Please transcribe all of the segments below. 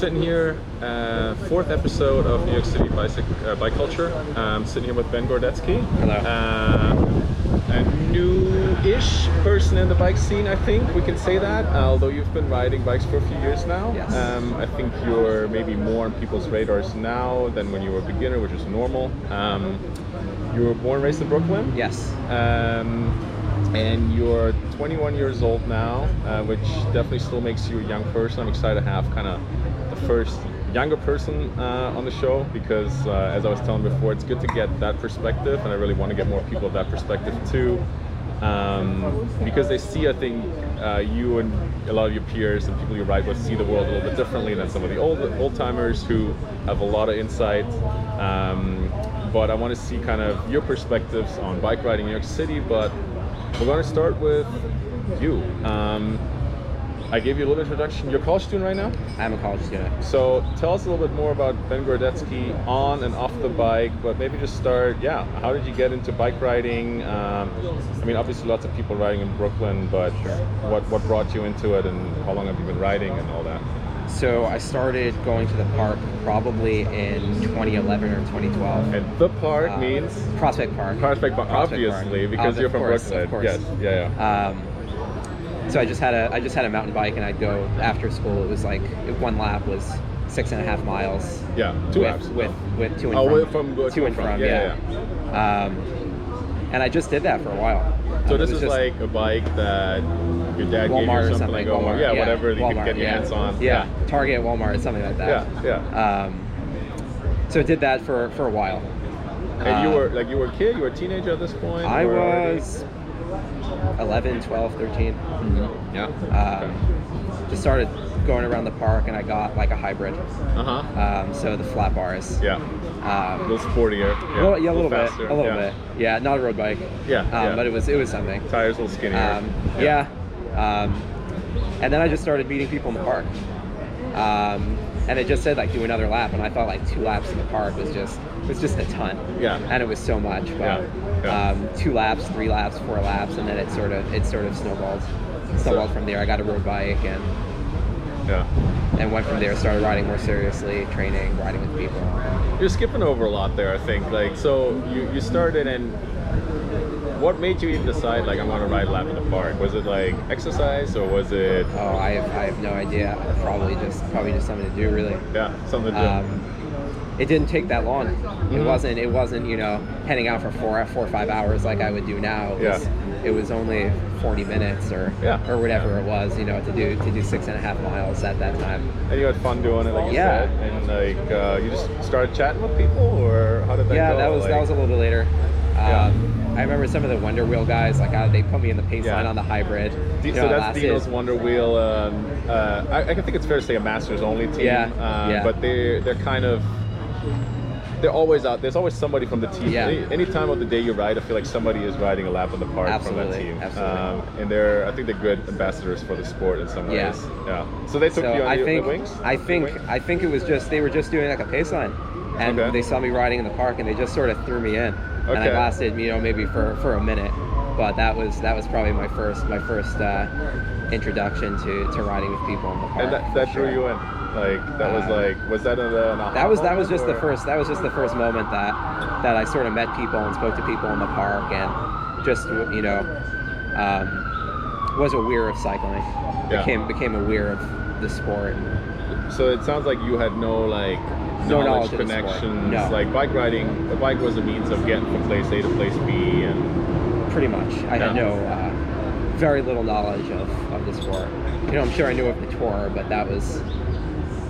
sitting here, fourth episode of New York City Bike Culture. I'm sitting here with Ben Gorodetsky. Hello. A new-ish person in the bike scene, I think we can say that. Although you've been riding bikes for a few years now. Yes. I think you're maybe more on people's radars now than when you were a beginner, which is normal. You were born and raised in Brooklyn. Yes. And you're 21 years old now, which definitely still makes you a young person. I'm excited to have kind of the first younger person on the show because, as I was telling before, it's good to get that perspective, and I really want to get more people of that perspective too, because they see, I think, you and a lot of your peers and people you ride with see the world a little bit differently than some of the old timers who have a lot of insight. But I want to see kind of your perspectives on bike riding in New York City, but we're going to start with you. I gave you a little introduction. You're a college student right now? I'm a college student. So tell us a little bit more about Ben Gorodetsky on and off the bike, but maybe just start, how did you get into bike riding? I mean, obviously lots of people riding in Brooklyn, but what brought you into it and how long have you been riding and all that? So I started going to the park probably in 2011 or 2012. And the park means? Prospect Park. Prospect Park, obviously, because you're from Brooklyn. Of course. Yes, yeah. So I just had a mountain bike, and I'd go after school. It was like one lap was 6.5 miles. Yeah, two laps. With to and from. Oh, to and from. Yeah. And I just did that for a while. So this is like a bike that your dad Walmart gave you or something something. like Walmart, whatever you Walmart, could get your hands on. Yeah, Target, Walmart, something like that. Yeah. So I did that for a while. And you were a kid, you were a teenager at this point? I was 11, 12, 13. Mm-hmm. Yeah. Just started going around the park, and I got like a hybrid. So the flat bars. Yeah. A little sportier. Yeah, a little faster. bit. A little bit. Yeah, not a road bike. Yeah. But it was something. Tires a little skinnier. And then I just started meeting people in the park. And it just said like do another lap, and I thought like 2 laps in the park was just a ton. Yeah. And it was so much. But 2 laps, 3 laps, 4 laps, and then it sort of snowballed from there. I got a road bike and went from there. Started riding more seriously, training, riding with people. You're skipping over a lot there, I think. Like, so you started, and what made you even decide like I'm going to ride a lap in the park? Was it like exercise or was it? Oh, I have no idea. Probably just something to do, really. Yeah, something to do. It didn't take that long. Mm-hmm. It wasn't heading out for 4 or 5 hours like I would do now. It was only 40 minutes or whatever it was, to do 6.5 miles at that time. And you had fun doing it, like you said, and like you just started chatting with people, or how did that go? Yeah, that was a little bit later. I remember some of the Wonder Wheel guys, like they put me in the pace line on the hybrid. So that's Dino's Wonder Wheel. I think it's fair to say a masters only team. But they're kind of. They're always out. There's always somebody from the team. Any time of the day you ride, I feel like somebody is riding a lap in the park from that team. Absolutely. And I think they're good ambassadors for the sport in some ways. Yeah. So they took you on the wings? I think it was they were just doing like a pace line. And they saw me riding in the park, and they just sort of threw me in. And I lasted, maybe for a minute. But that was probably my first introduction to riding with people in the park. And that drew you in. Like that was that an aha that was just the first moment that I sort of met people and spoke to people in the park, and just was aware of cycling. Became aware of the sport. So it sounds like you had no knowledge connections. No. Like bike riding, a bike was a means of getting from place A to place B, and pretty much I had very little knowledge of the sport. I'm sure I knew of the tour, but that was.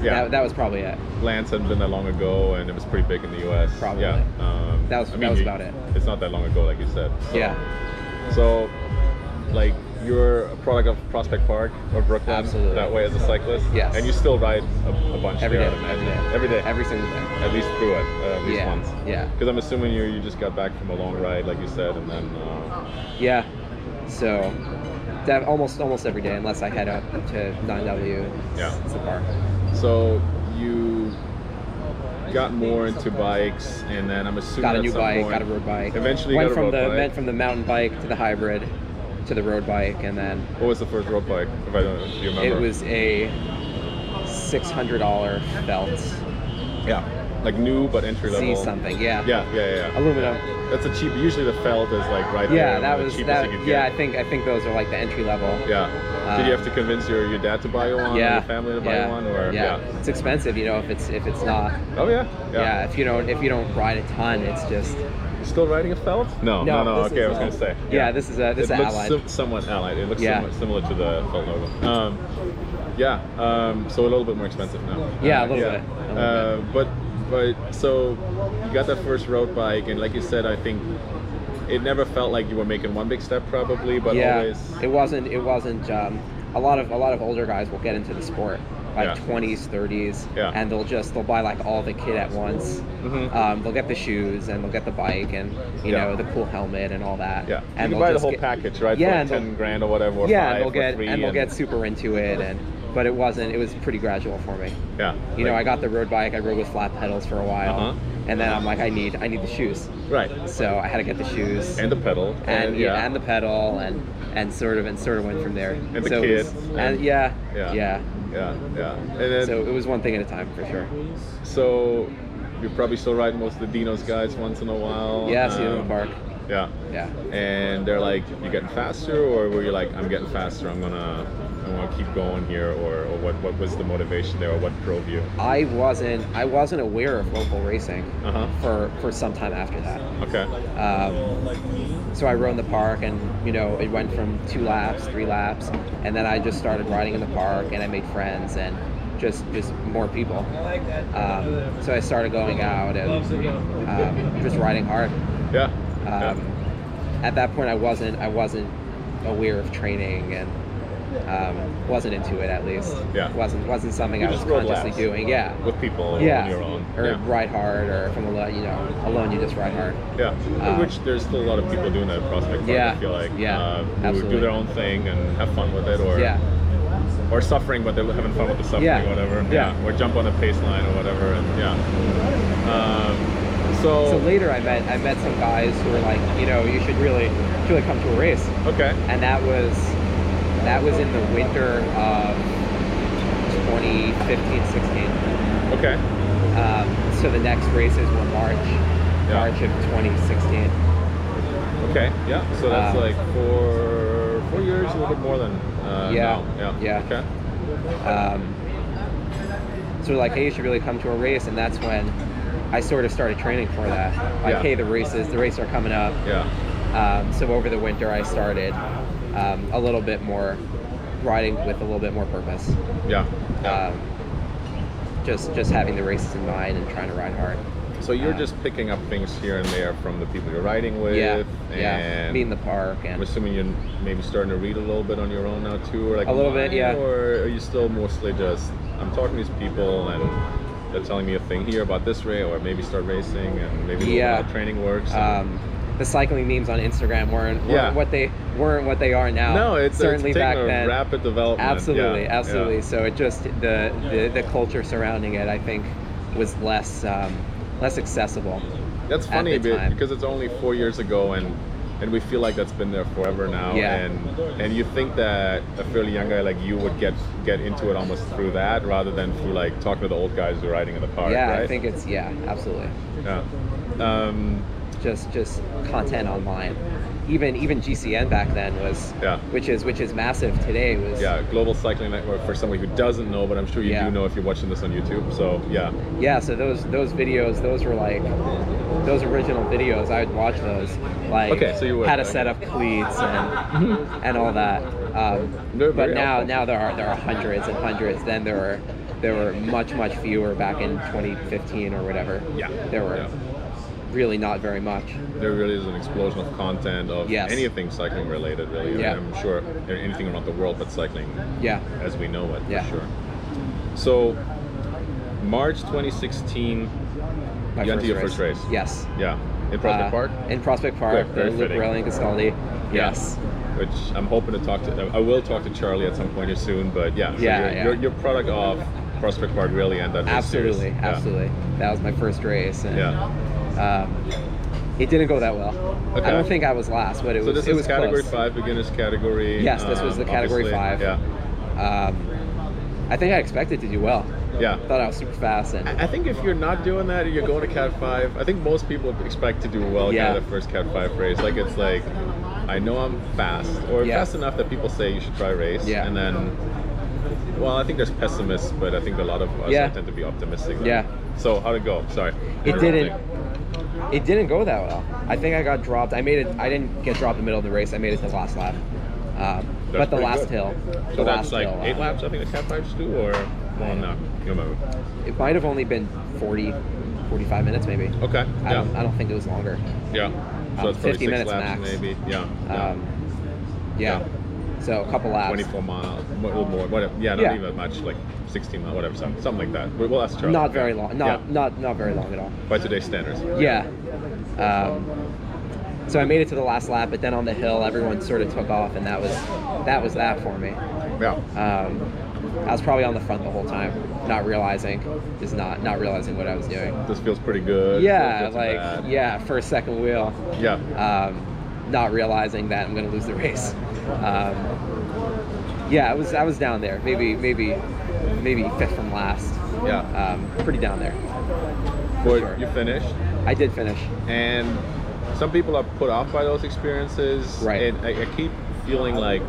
That was probably it. Lance hadn't been that long ago, and it was pretty big in the U.S. Probably. Yeah. That was about it. It's not that long ago, like you said. So. Yeah. So, like, you're a product of Prospect Park or Brooklyn. Absolutely. That way as a cyclist. Yes. And you still ride a bunch every there, day. I imagine. Every day. Every single day. At least through it. At least once. Yeah. Because I'm assuming you just got back from a long ride, like you said, and then. Yeah. So. Almost every day, unless I head up to 9W. It's the park. So you got more into bikes, and then I'm assuming got a new bike, got a road bike. Eventually, went from the mountain bike to the hybrid to the road bike, and then. What was the first road bike? If I don't, do you remember? It was a $600 belts. Yeah, like new but entry level. Z something, yeah. Yeah. Aluminum. That's a cheap. Usually the felt is like right yeah, there. that was the that. You could Yeah, get. I think those are like the entry level. Yeah. Did you have to convince your dad to buy you one? Yeah. Or your family to buy one? Or it's expensive, you know, if it's not. Oh yeah. Yeah. If you don't ride a ton, it's just. You're still riding a felt? No. Okay, I was gonna say. Yeah, this is Allied. Somewhat Allied. It looks somewhat similar to the felt logo. So a little bit more expensive now. Yeah, a little bit. But so you got that first road bike, and like you said, I think it never felt like you were making one big step, probably, but always. It wasn't. A lot of older guys will get into the sport, like 20s, 30s, and they'll buy like all the kit at once. Mm-hmm. They'll get the shoes and they'll get the bike and you know the cool helmet and all that. Yeah, and you can buy the whole package, right? Yeah, for like 10 grand or whatever. Or and $5 they'll get super into it but it was pretty gradual for me. Yeah. You know, I got the road bike. I rode with flat pedals for a while, and then I'm like, I need the shoes. Right. So I had to get the shoes and the pedal and the pedal and sort of went from there. And the kit. And yeah. And then, so it was one thing at a time for sure. So you're probably still riding most of the Dino's guys once in a while. Yeah, see them in the park. Yeah. And they're like, you getting faster, or were you like, I'm getting faster, I want to keep going here, or what was the motivation there, or what drove you? I wasn't aware of local racing for some time after that. Okay. So I rode in the park, and you know, it went from 2 laps, 3 laps, and then I just started riding in the park, and I made friends and just more people. So I started going out and just riding hard. Yeah. At that point, I wasn't aware of training and wasn't into it, at least. Yeah. Wasn't something I was consciously doing. Yeah. With people on your own. Or ride hard, or from alone you just ride hard. Yeah. Which there's still a lot of people doing that at Prospect Park, I feel like. Who absolutely. do their own thing and have fun with it, or suffering, but they're having fun with the suffering, or whatever. Or jump on a pace line or whatever, and So later I met some guys who were like, you know, you should really come to a race. Okay. And that was in the winter of 2015, 16. Okay. So the next races were March of 2016. Okay. Yeah. So that's like 4 years, a little bit more than now. Yeah. Okay. So like, hey, you should really come to a race, and that's when I sort of started training for that. Like, hey, the races are coming up. Yeah. So over the winter, I started a little bit more riding with a little bit more purpose. Yeah. Just having the races in mind and trying to ride hard. So you're just picking up things here and there from the people you're riding with. And me in the park. And I'm assuming you're maybe starting to read a little bit on your own now too, or like a little bit, Or are you still mostly just, I'm talking to these people and they're telling me a thing here about this race, or maybe start racing and maybe how training works. The cycling memes on Instagram weren't what they are now. No, it's certainly back then. Rapid development. Absolutely. Yeah. So it just the culture surrounding it, I think, was less accessible. That's funny because it's only 4 years ago, and we feel like that's been there forever now. Yeah. And you think that a fairly young guy like you would get into it almost through that, rather than through like talking to the old guys who are riding in the park. Yeah, right? I think it's absolutely. Yeah. Just content online. Even GCN back then was, which is massive today, was Global Cycling Network, for somebody who doesn't know, but I'm sure you do know if you're watching this on YouTube. So so those videos, those were like those original videos. I would watch those, like, so you would, how to set up cleats and all that. But now there are hundreds and hundreds. Then there were much fewer back in 2015 or whatever. There were really not very much. There really is an explosion of content of anything cycling related, really. I'm sure anything around the world but cycling as we know it, for sure. So March 2016, you got to your first race. Yes. Yeah. In Prospect Park? In Prospect Park, the Luke Ralling Castaldi. Yes. Which I'm hoping to talk to. I will talk to Charlie at some point here soon, but you're product of Prospect Park really, and that absolutely. That was my first race, and it didn't go that well. Okay. I don't think I was last, but it was. So this is category close. 5, beginners category. Yes, this was the category 5. Yeah. I think I expected to do well. Yeah. Thought I was super fast. And I think if you're not doing that and you're going to Cat 5, I think most people expect to do well in the first Cat 5 race. Like, it's like, I know I'm fast, or fast enough that people say you should try race. Yeah. And then, well, I think there's pessimists, but I think a lot of us tend to be optimistic. Then. Yeah. So how'd it go? Sorry. It didn't go that well. I think I got dropped. I didn't get dropped in the middle of the race. I made it to the last lap. But the last hill. So that's like 8 laps, I think the Cat 5s do, or well, no, you remember? It might have only been 45 minutes, maybe. Okay. I don't think it was longer. Yeah. So it's 50 minutes laps, max. maybe. Yeah. So a couple laps. 24 miles, a little more. Whatever. Yeah, not even much, like 16 miles, whatever, something like that. We'll ask Charles. Not very long. Not very long at all. By today's standards. Yeah. So I made it to the last lap, but then on the hill, everyone sort of took off, and that was that for me. Yeah. I was probably on the front the whole time, not realizing what I was doing. This feels pretty good. Yeah, first, second wheel. Yeah. Not realizing that I'm going to lose the race. I was down there, maybe fifth from last. Yeah. Pretty down there. But sure. You finished. I did finish. And some people are put off by those experiences. Right. And I keep feeling like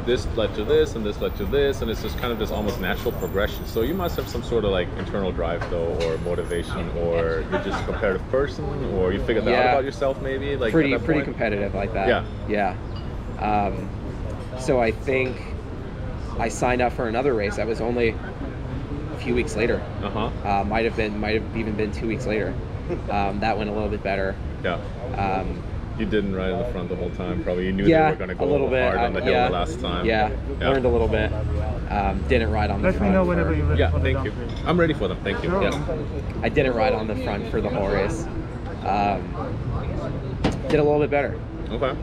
this led to this and this led to this, and it's just kind of this almost natural progression. So you must have some sort of like internal drive though, or motivation, or you're just a competitive person, or you figured that out about yourself maybe. Like pretty competitive like that. Yeah. So I think I signed up for another race that was only a few weeks later. Might have even been 2 weeks later. That went a little bit better. Yeah. You didn't ride in the front the whole time, probably. You knew they were going to go a little bit hard on the hill the last time. Yeah, learned a little bit. Didn't ride on the front. Let me know whenever you're ready for the thank you. I'm ready for them, thank you. Yeah. I didn't ride on the front for the whole race. Did a little bit better. Okay.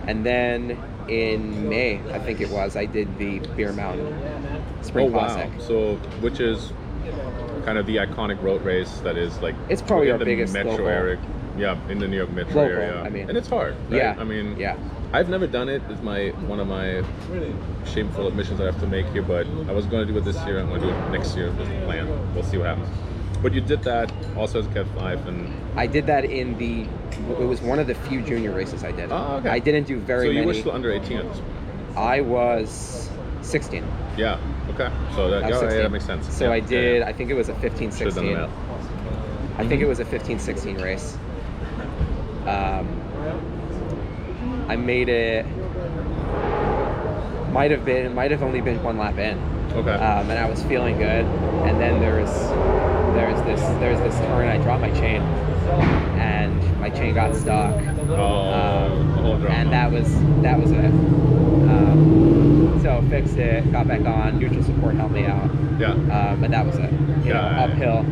And then in May, I think it was, I did the Beer Mountain Spring Classic. Wow. So, which is kind of the iconic road race that is like... It's probably our biggest metro local. Area. Yeah, in the New York metro area. I mean, and it's hard, right? Yeah. I mean, I've never done it. It's one of my shameful admissions I have to make here, but I was going to do it this year. I'm going to do it next year. There's a plan. We'll see what happens. But you did that also as a Cat 5, and I did that it was one of the few junior races I did. Oh, okay. I didn't do very many. So you were still under 18 at this point? I was 16. Yeah. Okay. So that makes sense. So I did. I think it was a 15-16. I think it was a 15-16 race. I made it. Might have only been 1 lap in. Okay. And I was feeling good, and then there's this turn. I dropped my chain, and my chain got stuck. And that was it. So fixed it, got back on. Neutral support helped me out. Yeah. But that was it. You know, uphill.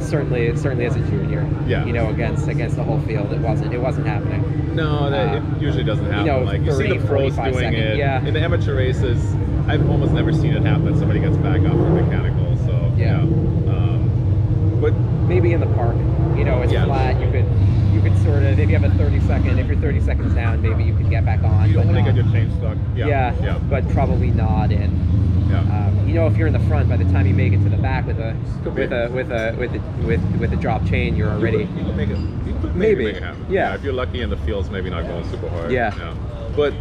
Certainly as a junior. Yeah. You know, against the whole field, it wasn't happening. No, it usually doesn't happen. You know, like you see the pros doing it. Yeah. In the amateur races, I've almost never seen it happen. Somebody gets back up for mechanical. So yeah. But maybe in the park, you know, it's flat. You could sort of, if you have a 30-second, if you're 30 seconds down, maybe you could get back on. You don't want to get your chain stuck. Yeah. But probably not in. You know, if you're in the front, by the time you make it to the back with a drop chain, you're already. You could make it. Maybe. Make it happen. Yeah. If you're lucky and the field's maybe not going super hard. Yeah. But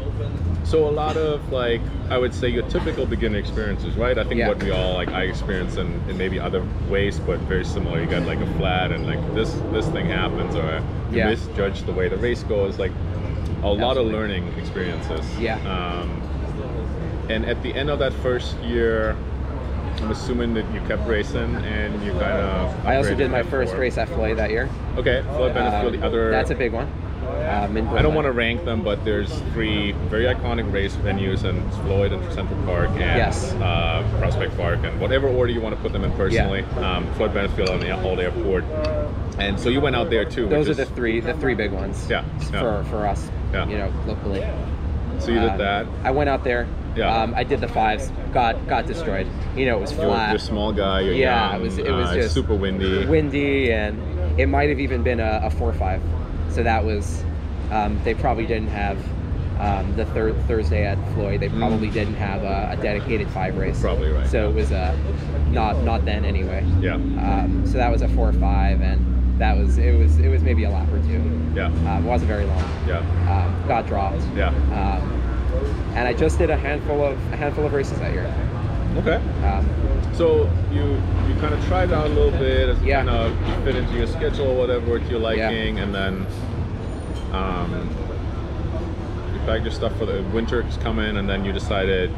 so a lot of like, I would say your typical beginner experiences, right? I think what we all I experience in maybe other ways, but very similar. You got like a flat and like this thing happens, or you misjudge the way the race goes. Like a lot of learning experiences. Yeah. And at the end of that first year, I'm assuming that you kept racing and you kind of. I also did my first race at Floyd that year. Okay, Floyd Benefield, the other. That's a big one. I don't want to rank them, but there's 3 very iconic race venues, and it's Floyd and Central Park and Prospect Park, and whatever order you want to put them in personally. Floyd Benefield and the Old Airport, and so you went out there too. Those are the three big ones. For us, you know, locally. So you did that. I went out there. I did the 5s. Got destroyed. You know, it was flat. You're a small guy. You're young. It was just super windy. Windy, and it might have even been a 4-5. So that was. They probably didn't have the Thursday at Floyd, they probably didn't have a dedicated 5 race. Probably right. So it was not then anyway. Yeah. So that was a 4.5, and it was maybe a lap or 2. Yeah. It wasn't very long. Yeah. Got dropped. Yeah. And I just did a handful of races that year. Okay. So you kind of tried out a little bit as kind of fit into your schedule, whatever what you're liking, and then you packed your stuff for the winter's coming, and then you decided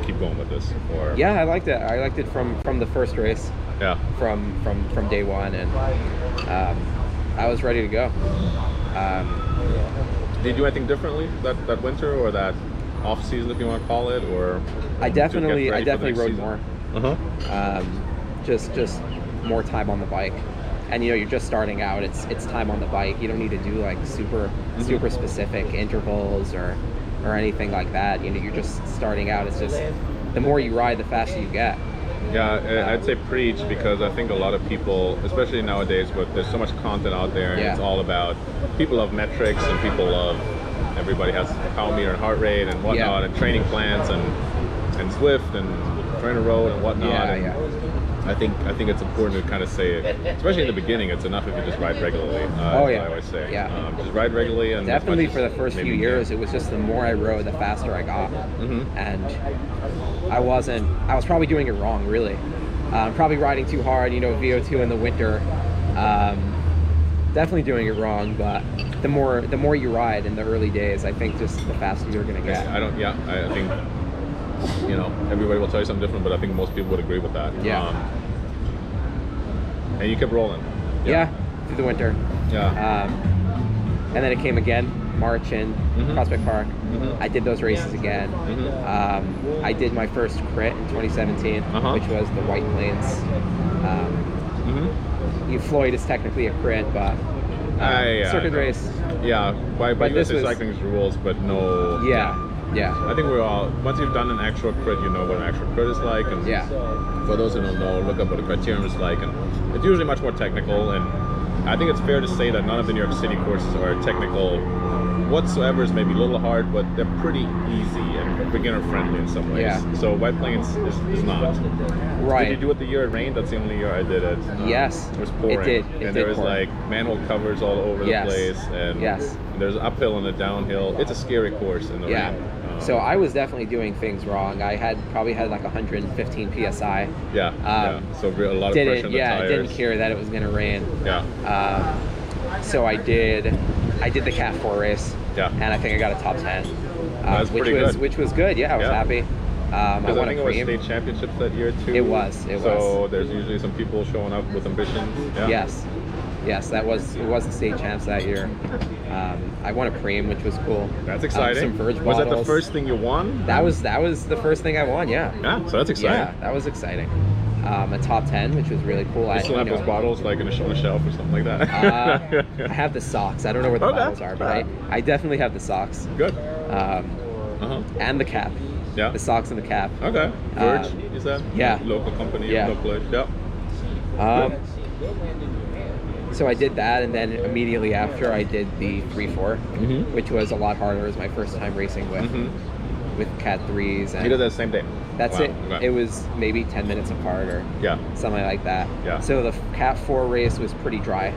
keep going with this. Or I liked it. I liked it from the first race. Yeah. From day one, and I was ready to go. Did you do anything differently that winter or that off season, if you want to call it, or I definitely rode more. Just more time on the bike, and you're just starting out. It's time on the bike. You don't need to do like super specific intervals or anything like that. You're just starting out. It's just the more you ride, the faster you get. Yeah, I'd say preach, because I think a lot of people, especially nowadays, but there's so much content out there, and it's all about, people love metrics, and people love, everybody has power meter and heart rate and whatnot, and training plans and Zwift and trainer road and whatnot. I think it's important to kind of say, especially in the beginning, it's enough if you just ride regularly. I always say, just ride regularly. And definitely for the first few years, it was just the more I rode, the faster I got, and I was probably doing it wrong, really. Probably riding too hard, VO2 in the winter. Definitely doing it wrong, but the more you ride in the early days, I think just the faster you're gonna get. I think everybody will tell you something different, but I think most people would agree with that. And you kept rolling. Through the winter. And then it came again, March in Prospect Park. I did those races again. I did my first crit in 2017, which was the White Plains. Floyd is technically a crit, but circuit race. By USA Cycling's rules, but no. I think we're all, once you've done an actual crit, you know what an actual crit is like, and for those who don't know, look up what a criterium is like, and it's usually much more technical, and I think it's fair to say that none of the New York City courses are technical whatsoever. Is maybe a little hard, but they're pretty easy and beginner friendly in some ways. So White Plains is not. Did you do it the year it rained? That's the only year I did it. Yes. It was pouring. It did. And there was like manhole covers all over the place, and there's uphill and a downhill. It's a scary course in the rain. So I was definitely doing things wrong. I probably had like 115 psi. So a lot of pressure on the tires. Didn't care that it was going to rain. So I did the Cat 4 race. And I think I got a top 10. Which was good. I was happy. I Because won I think a it was cream. state championships that year too. It was. So there's usually some people showing up with ambitions. Yes, it was the state champs that year. I won a cream, which was cool. That's exciting. Some Verge was bottles. that the first thing you won? That was the first thing I won. Yeah, so that's exciting. Yeah, that was exciting. A top 10, which was really cool. You still have those bottles like on a shelf or something like that? I have the socks. I don't know where the bottles are, but I definitely have the socks. Good. And the cap. The socks and the cap. Okay. Verge, you said? Local company. Local. So I did that, and then immediately after I did the 3-4, which was a lot harder. It was my first time racing with Cat 3s. And you did that same day? That's it. Okay. It was maybe 10 minutes apart or something like that. So the Cat 4 race was pretty dry.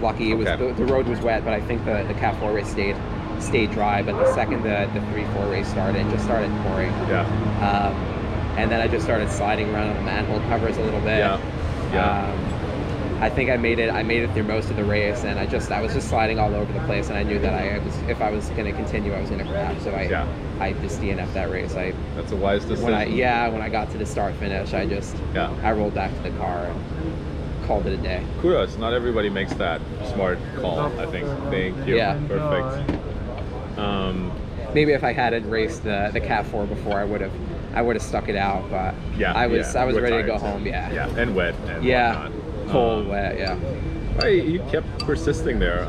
Lucky it was the road was wet, but I think the Cat 4 race stayed dry. But the second the 3-4 race started, it just started pouring. And then I just started sliding around on the manhole covers a little bit. I think I made it through most of the race, and I was just sliding all over the place, and I knew that if I was going to continue, I was going to crash. So I just DNF'd that race. That's a wise decision. When I got to the start finish, I rolled back to the car and called it a day. Kudos. Not everybody makes that smart call, I think. Thank you. Perfect. Maybe if I hadn't raced the Cat 4 before, I would have stuck it out. But I was ready to go home. And wet. And whatnot. Cold, wet, You kept persisting there,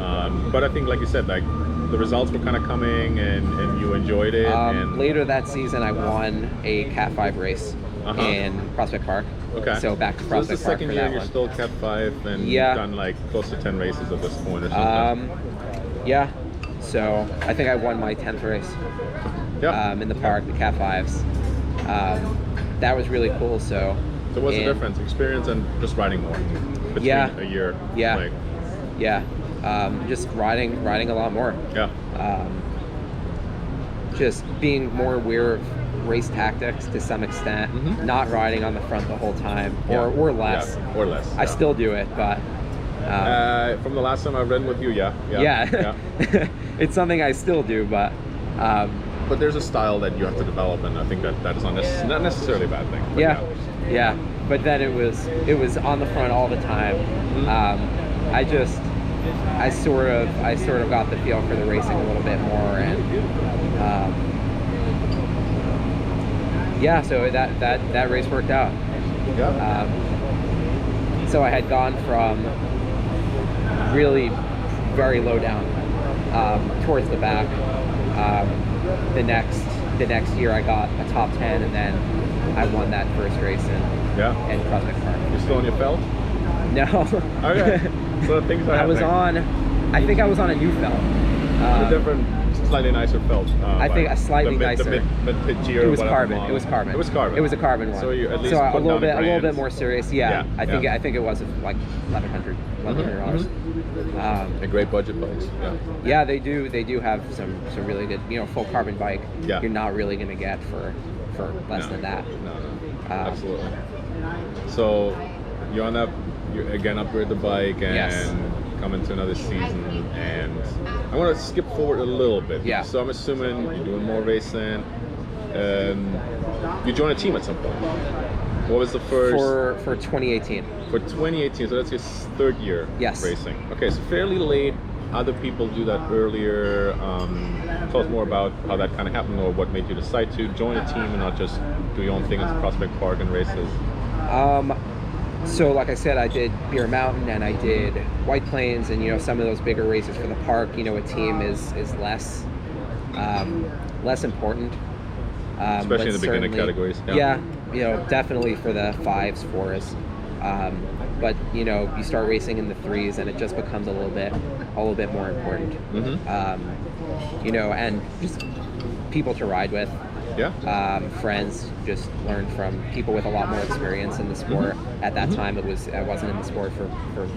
but I think, like you said, like the results were kind of coming, and you enjoyed it. Later that season, I won a Cat 5 race in Prospect Park. So back to Prospect Park. This is the second year you're still Cat 5, and you've done like close to 10 races at this point or something. So I think I won my 10th race in the park, the Cat 5s. That was really cool. So what's the difference? Experience and just riding more between a year? Just riding a lot more. Just being more aware of race tactics to some extent, not riding on the front the whole time, or less. I still do it, but from the last time I've ridden with you, it's something I still do, but there's a style that you have to develop, and I think that is not necessarily a bad thing. But but then it was on the front all the time. I sort of got the feel for the racing a little bit more, and so that race worked out. So I had gone from really very low down towards the back. The next year I got a top 10, and then I won that first race in Prospect Park. You're still on your felt? No. Okay. So things are happening. I think I was on a new felt. A different, slightly nicer felt. I think a slightly nicer. It was carbon. It was carbon. It was a carbon one. So you at least a little bit more serious. I think it was like $1,100. A great budget bikes. They do have some really good, full carbon bike. You're not really going to get for less than that. No. Absolutely. So you again upgrade the bike and come into another season, and I want to skip forward a little bit. So I'm assuming you're doing more racing. You joined a team at some point. What was the first? For 2018. For 2018, so that's your third year racing. Okay, so fairly late. Other people do that earlier. Tell us more about how that kind of happened, or what made you decide to join a team and not just do your own thing at Prospect Park and races. So like I said, I did Beer Mountain and I did White Plains, and some of those bigger races for the park. A team is less important, especially in the beginning categories. Definitely for the 5s, 4s. But you start racing in the 3s, and it just becomes a little bit more important. And just people to ride with. Friends, just learned from people with a lot more experience in the sport. At that time, I wasn't in the sport for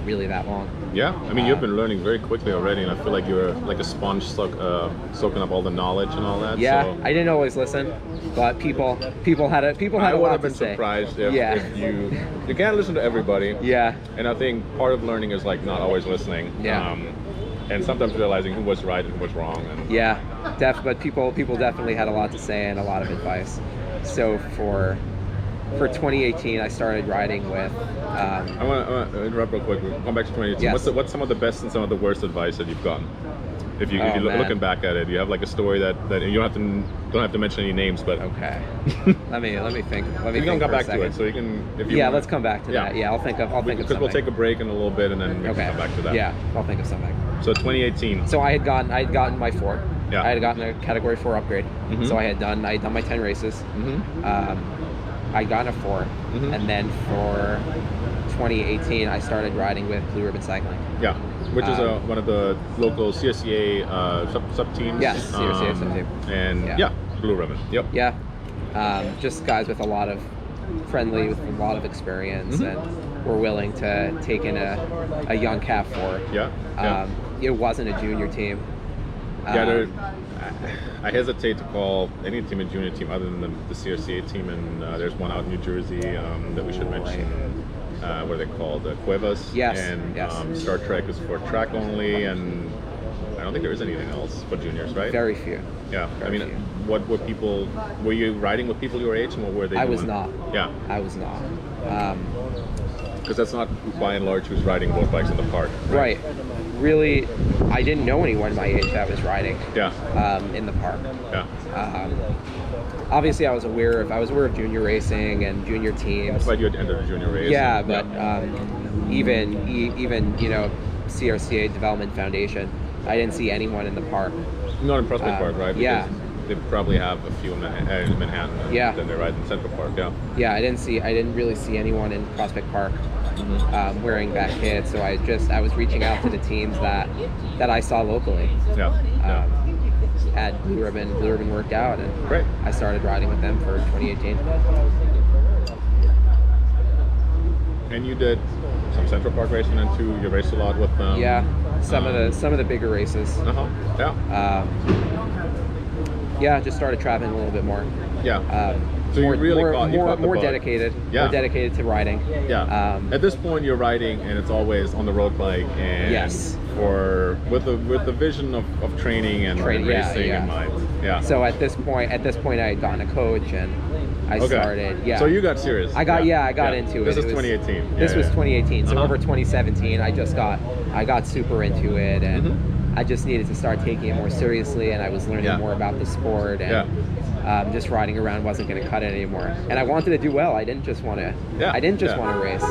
really that long. I mean, you've been learning very quickly already, and I feel like you're like a sponge soaking up all the knowledge and all that. So. I didn't always listen, but people had a lot to say. I would have been surprised if you can't listen to everybody. And I think part of learning is like not always listening. And sometimes realizing who was right and who was wrong. And but people definitely had a lot to say and a lot of advice. So for 2018, I started riding with. I want to interrupt real quick. We'll come back to 2018. What's some of the best and some of the worst advice that you've gotten? If you're looking back at it, you have like a story that you don't have to mention any names, but okay. let me think. You can come back to it, so you can. Let's come back to that. I'll think of something. Because we'll take a break in a little bit, and then we can come back to that. I'll think of something. So 2018. So I had gotten my 4. I had gotten a Category 4 upgrade. So I had done my 10 races. I'd gotten a 4, and then for 2018, I started riding with Blue Ribbon Cycling. Which is one of the local CRCA sub teams. CRCA sub team. And Blue Ribbon. Just guys with a lot of with a lot of experience, and were willing to take in a young Cat 4. It wasn't a junior team. I hesitate to call any team a junior team other than the CRCA team, and there's one out in New Jersey that we should mention. What are they called? Cuevas. Star Trek is for track only, and I don't think there is anything else for juniors, right? Very few. Very few. What were people? Were you riding with people your age, and what were they doing? I was not. I was not. Because that's not by and large who's riding both bikes in the park. Right. Really, I didn't know anyone my age that was riding. In the park. Obviously, I was aware of junior racing and junior teams. That's why you had entered a junior race. But even CRCA Development Foundation, I didn't see anyone in the park. Not in Prospect Park, right? Because they probably have a few in Manhattan. Then they ride in Central Park. I didn't really see anyone in Prospect Park wearing that kit. So I was reaching out to the teams that I saw locally. Had Blue Ribbon worked out, and Great. I started riding with them for 2018. And you did some Central Park racing, and too, you raced a lot with them. Yeah, some of the bigger races. Yeah. Yeah, just started traveling a little bit more. Yeah. So you really more dedicated. Yeah. More dedicated to riding. Yeah. At this point, you're riding, and it's always on the road bike, and yes. with the vision of training and racing in mind. Yeah. So at this point, I had gotten a coach, and I started. Yeah. So you got serious. I got into it. This is 2018. This was 2018. So over 2017, I got super into it, and I just needed to start taking it more seriously, and I was learning more about the sport, and just riding around wasn't going to cut it anymore. And I wanted to do well. I didn't just want to. I didn't just want to race.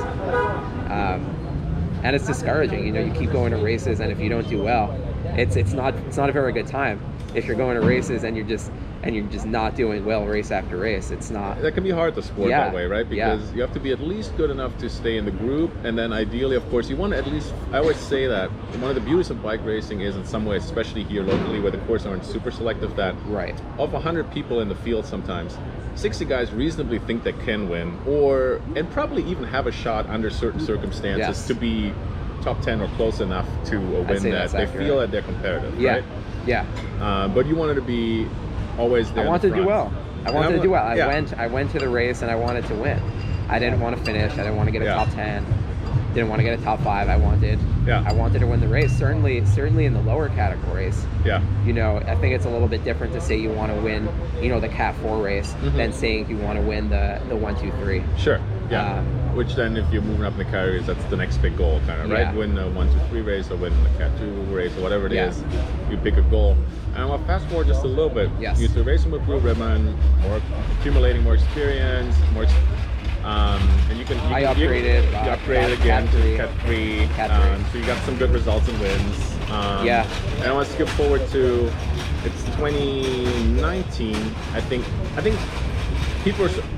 And it's discouraging. You know, you keep going to races, and if you don't do well, it's not a very good time. If you're going to races and you're just not doing well race after race, it's not. That can be hard to sport that way, right? Because you have to be at least good enough to stay in the group, and then ideally, of course, you want to at least. I always say that one of the beauties of bike racing is, in some ways, especially here locally, where the courses aren't super selective, that of 100 people in the field, sometimes 60 guys reasonably think they can win, and probably even have a shot under certain circumstances to be top 10 or close enough to a win that they feel that they're competitive, right? Yeah. But you wanted to be always there. I wanted to do well. I went to the race and I wanted to win. I didn't want to finish. I didn't want to get a top 10. Didn't want to get a top 5. I wanted to win the race. Certainly in the lower categories. Yeah. You know, I think it's a little bit different to say you want to win, you know, the Cat 4 race than saying you want to win the 1, 2, 3. Sure. Yeah. Which then, if you're moving up in the categories, that's the next big goal, kind of, right? Win the 1, 2, 3 race, or win the Cat 2 race, or whatever it is. You pick a goal. And I want to fast forward just a little bit. Yes. You started racing with Blue Ribbon, accumulating more experience, and you upgraded again to Cat 3. So you got some good results and wins. And I want to skip forward to it's 2019. I think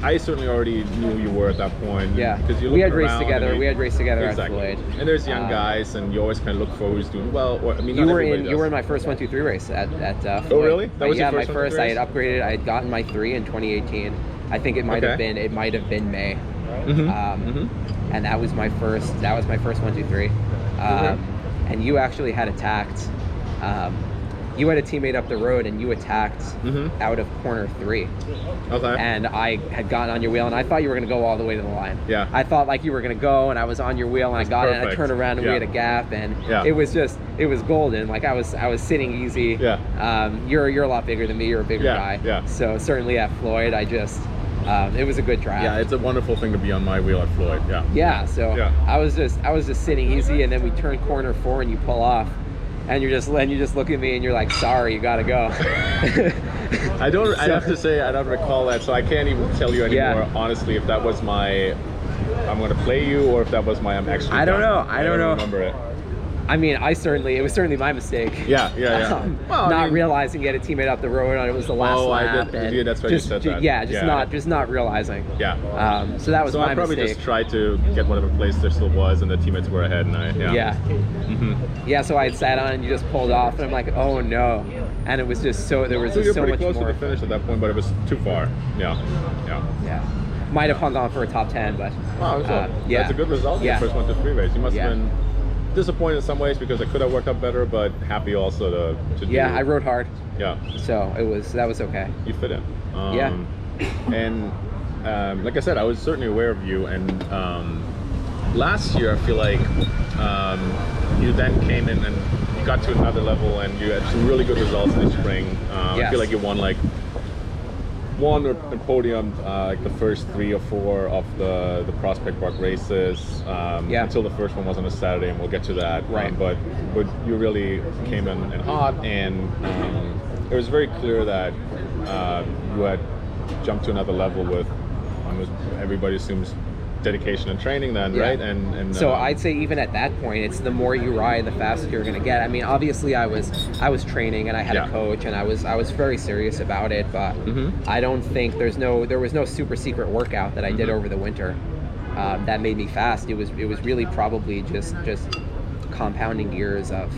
I certainly already knew who you were at that point. Yeah, because we had raced together. At Floyd. And there's young guys, and you always kind of look for who's doing well. Or, I mean, you were in my first 1, 2, 3 race at Floyd. Oh, really? That was your first my first. I had upgraded. I had gotten my 3 in 2018. I think it might have been May. And that was my first 1, 2, 3. And you actually had attacked. You had a teammate up the road, and you attacked out of corner 3. Okay. And I had gotten on your wheel, and I thought you were going to go all the way to the line. Yeah. I thought like you were going to go, and I was on your wheel, and I got it, and I turned around, and we had a gap, and it was golden. Like I was sitting easy. Yeah. You're a lot bigger than me. You're a bigger guy. Yeah. So certainly at Floyd, it was a good draft. Yeah, it's a wonderful thing to be on my wheel at Floyd. Yeah. Yeah. So I was just sitting easy, and then we turned corner 4, and you pull off. And you just look at me and you're like, sorry, you gotta go. I have to say I don't recall that, so I can't even tell you anymore. Honestly, if that was my I'm gonna play you, or if that was my I'm actually. I don't know. I don't remember it. I mean, it was certainly my mistake. Yeah. Well, realizing you had a teammate up the road, and it was the last lap. That's why you said that. Yeah, just not realizing. Yeah. So that was my mistake. So I probably just tried to get whatever place there still was, and the teammates were ahead, and Yeah, so I had sat on, and you just pulled off, and I'm like, oh no. And it was just so, there was just so much more. You were pretty close to the finish at that point, but it was too far. Yeah. Might have hung on for a top 10, but. Wow, that's a good result in the first 1, 2, 3 race. You must have been disappointed in some ways because it could have worked out better, but happy also to do. I rode hard. Yeah. So that was okay. You fit in. And like I said, I was certainly aware of you, and last year I feel like you then came in and you got to another level, and you had some really good results in the spring. I feel like you won a podium like the first 3 or 4 of the Prospect Park races until the first one was on a Saturday, and we'll get to that. Right. But you really came in hot, and it was very clear that you had jumped to another level with almost everybody assumes dedication and training then, right? And so I'd say even at that point, it's the more you ride, the faster you're going to get. I mean, obviously I was training, and I had a coach, and I was very serious about it, but I don't think there was no super secret workout that I did over the winter that made me fast. It was really probably just compounding years of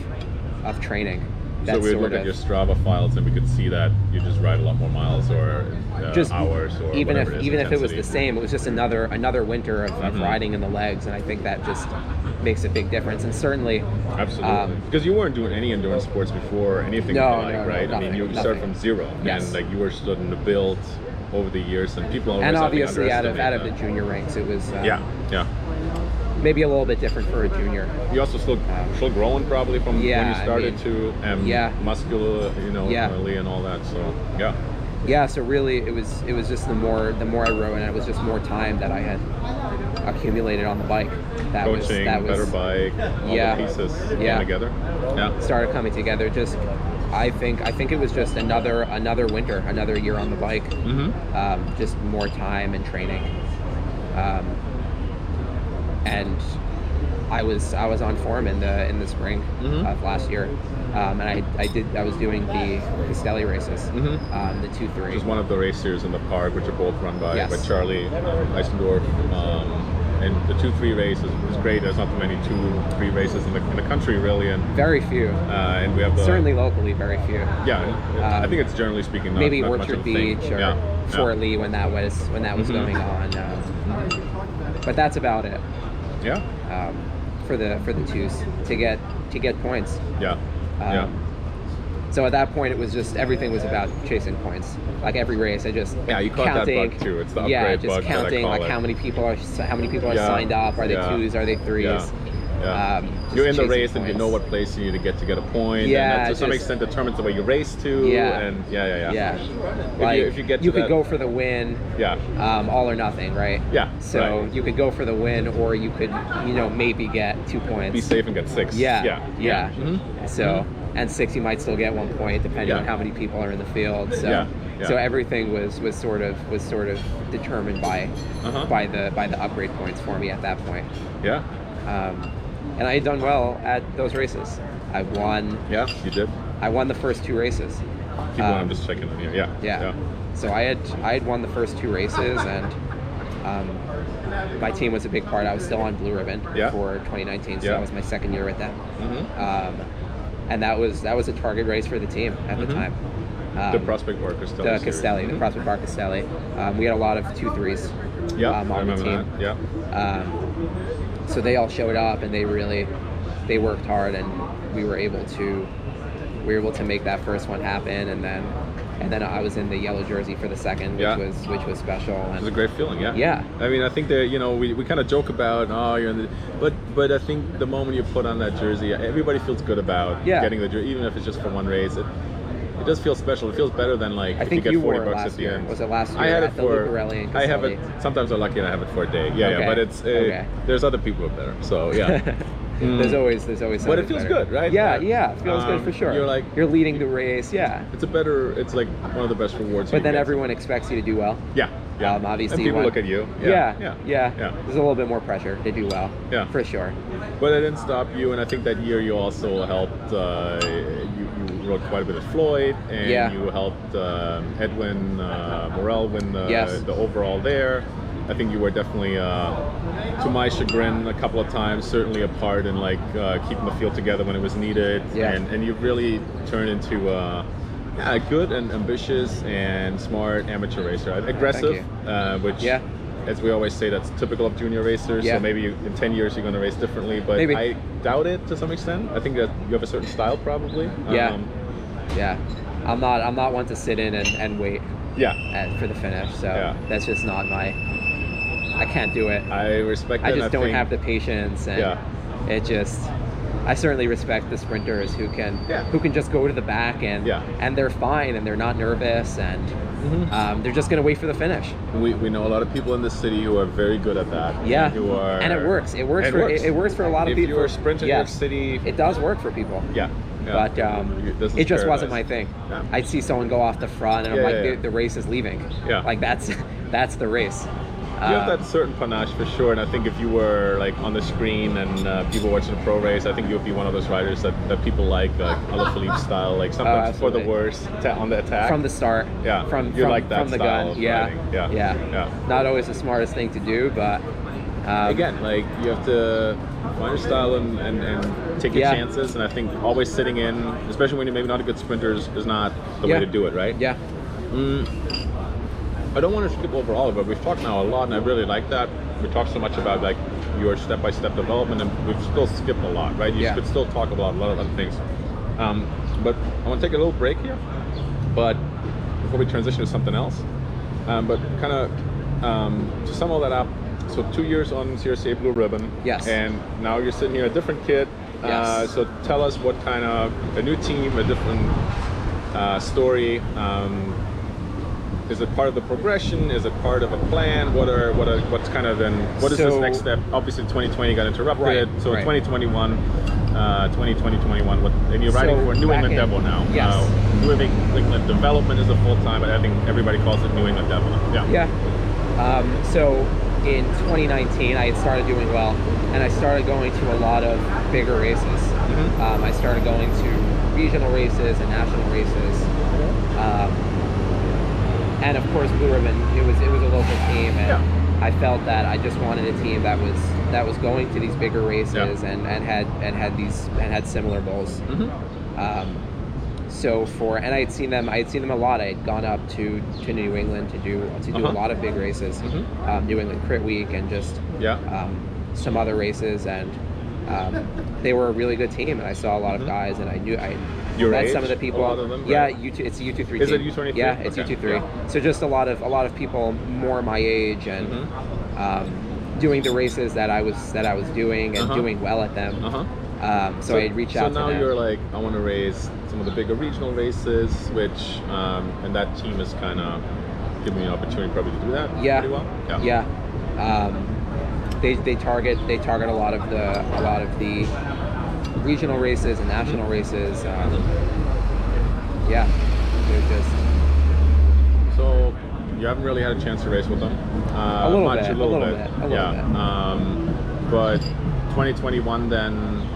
training. So we would look at your Strava files and we could see that you just ride a lot more miles or just hours or even whatever if it is, even if it was intensity. the same, it was just another winter of riding in the legs, and I think that just makes a big difference. And certainly, absolutely, because you weren't doing any endurance sports before anything right? No, I mean, you started from zero, yes. and like you were starting to build over the years, and people always and obviously out of underestimate the that. junior ranks, it was maybe a little bit different for a junior. You also still growing probably from when you started to muscular, early and all that. So so really it was just the more I rode, and it was just more time that I had accumulated on the bike. Coaching, better bike, all the pieces coming together. Started coming together. Just I think it was just another winter, another year on the bike. Just more time and training. And I was on form in the spring of last year, and I was doing the Castelli races, the 2-3. Which is one of the race series in the park, which are both run by Charlie Issendorf. And the 2-3 race is great. There's not too many 2-3 races in the country really, and very few. And we have certainly locally very few. I think it's generally speaking not maybe not Orchard much of a thing. Beach or Fort Lee when that was going on, but that's about it. For the twos to get points. So at that point, it was just everything was about chasing points. Like every race, I just you caught counting, that bug too. It's the upgrade just bug counting like how many people are signed up. Are they twos? Are they threes? You're in the race points. and you know what place you need to get a point. and that to some extent determines the way you race too. Like if you get to you could go for the win. All or nothing, right? So you could go for the win, or you could maybe get 2 points. Be safe and get 6. So and 6 you might still get 1 point depending on how many people are in the field. So so everything was sort of determined by the upgrade points for me at that point. And I had done well at those races. I won. You did. I won the first 2 races. I'm just checking in here. So I had won the first 2 races, and my team was a big part. I was still on Blue Ribbon for 2019, so that was my second year with them. And that was a target race for the team at the time. The Prospect Park Castelli. The Castelli, the Prospect Park Castelli. We had a lot of 2-3s on the team. So they all showed up, and they worked hard, and we were able to make that first one happen, and then I was in the yellow jersey for the second, which was special. And it was a great feeling. I mean, I think that we kind of joke about you're in the, but I think the moment you put on that jersey, everybody feels good about getting the jersey, even if it's just for one race. It does feel special. It feels better than like I if think you get 40 wore bucks at the end. Was it last year? I had it for Lucarelli and I have it. Castelli. Sometimes I'm lucky and I have it for a day. But it's there's other people up there. So There's always something. But it feels good, right? It feels good for sure. You're leading the race. It's like one of the best rewards. But then everyone expects you to do well. Obviously, and people look at you. There's a little bit more pressure to do well. For sure. But it didn't stop you, and I think that year you also helped. You rode quite a bit of Floyd, and you helped Edwin Morel win the overall there. I think you were definitely, to my chagrin, a couple of times, certainly a part in like keeping the field together when it was needed. And you really turned into a good and ambitious and smart amateur racer. Aggressive, which, as we always say, that's typical of junior racers. So maybe in 10 years you're going to race differently, but I doubt it to some extent. I think that you have a certain style probably. I'm not one to sit in and wait for the finish. So that's just not my... I can't do it. I respect I that. just don't have the patience, and it just... I certainly respect the sprinters who can just go to the back and they're fine and they're not nervous and they're just going to wait for the finish. We know a lot of people in the city who are very good at that. And it works. It works for a lot of people. If you're a sprinter in New York City, it does work for people. But it just wasn't my thing. I'd see someone go off the front and I'm like, the race is leaving. Like that's the race. You have that certain panache for sure, and I think if you were like on the screen and people watching a pro race, I think you would be one of those riders that people like Alaphilippe style, like sometimes for the worst on the attack from the start. From the gun. riding. Not always the smartest thing to do, but Again, like you have to find your style and take your chances. And I think always sitting in, especially when you're maybe not a good sprinter, is not the way to do it, right? Yeah. I don't want to skip over all of it. We've talked now a lot, and I really like that. We talked so much about like your step-by-step development, and we've still skipped a lot, right? You could still talk about a lot of other things. But I want to take a little break here, but before we transition to something else. But kind of to sum all that up, so 2 years on CRCA Blue Ribbon. Yes. And now you're sitting here, a different kid. Yes. So tell us what kind of, a new team, a different story. Is it part of the progression? Is it part of a plan? What's kind of then, what is this next step? Obviously 2020 got interrupted. So 2021, 2021, and you're riding for New England Devil now. Yes. New England Development is a full-time, but I think everybody calls it New England Devil. Yeah. So in 2019, I had started doing well, and I started going to a lot of bigger races. I started going to regional races and national races. And of course, Blue Ribbon, it was a local team, and I felt that I just wanted a team that was going to these bigger races and had similar goals. And I had seen them a lot. I had gone up to New England to do a lot of big races, New England Crit Week, and just some other races, and they were a really good team. And I saw a lot of guys, and I met some of the people. It's a U23 Is team. it U23? Yeah, it's U23. So just a lot of people more my age, and doing the races that I was doing and doing well at them. So I'd reach out to them. So now you're like, I want to race some of the bigger regional races, which and that team is kind of giving me an opportunity probably to do that pretty well. They target a lot of the regional races and national races. They're just. So you haven't really had a chance to race with them. A little bit. But 2021 then.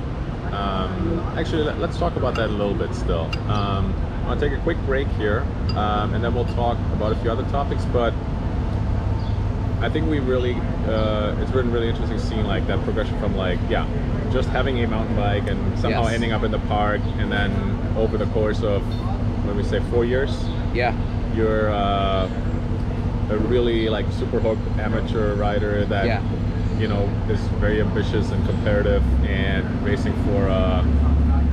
Actually, let's talk about that a little bit still. I'll take a quick break here, and then we'll talk about a few other topics. But I think it's been really interesting seeing like that progression from like just having a mountain bike and somehow ending up in the park, and then over the course of, let me say, 4 years, you're a really like super hooked amateur rider that is very ambitious and competitive, and racing for a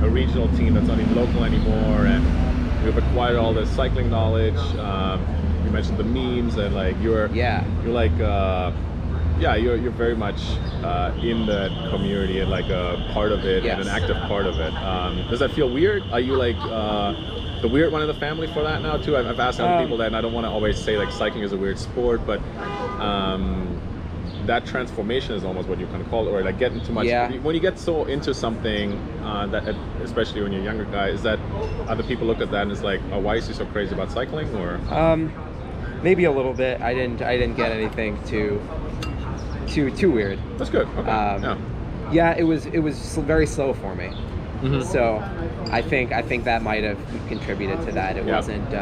regional team that's not even local anymore, and we've acquired all this cycling knowledge. You mentioned the memes, and like you're very much in that community and like a part of it, and an active part of it. Does that feel weird? Are you like the weird one in the family for that now too? I've asked other people that, and I don't want to always say like cycling is a weird sport, but that transformation is almost what you kind of call it, or like getting too much. When you get so into something, that especially when you're a younger guy, is that other people look at that and it's like, oh, why is he so crazy about cycling? Or maybe a little bit. I didn't get anything too weird. That's good. Okay. It was very slow for me. So I think that might have contributed to that. It wasn't.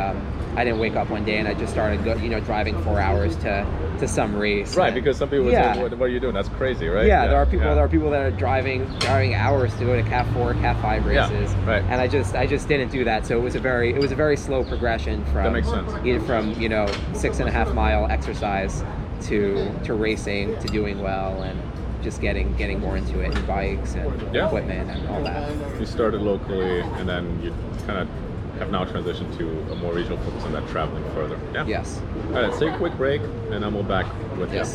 I didn't wake up one day and I just started driving 4 hours to some race. Right, because some people would say, what are you doing? That's crazy, right? There are people that are driving hours to go to Cat 4, Cat 5 races. And I just didn't do that. So it was a very slow progression from, that makes sense. From 6.5 mile exercise to racing to doing well, and just getting more into it, and bikes and equipment and all that. You started locally, and then you kind of have now transitioned to a more regional focus on that, traveling further. Yes. All right, let's take a quick break, and then we'll back with you.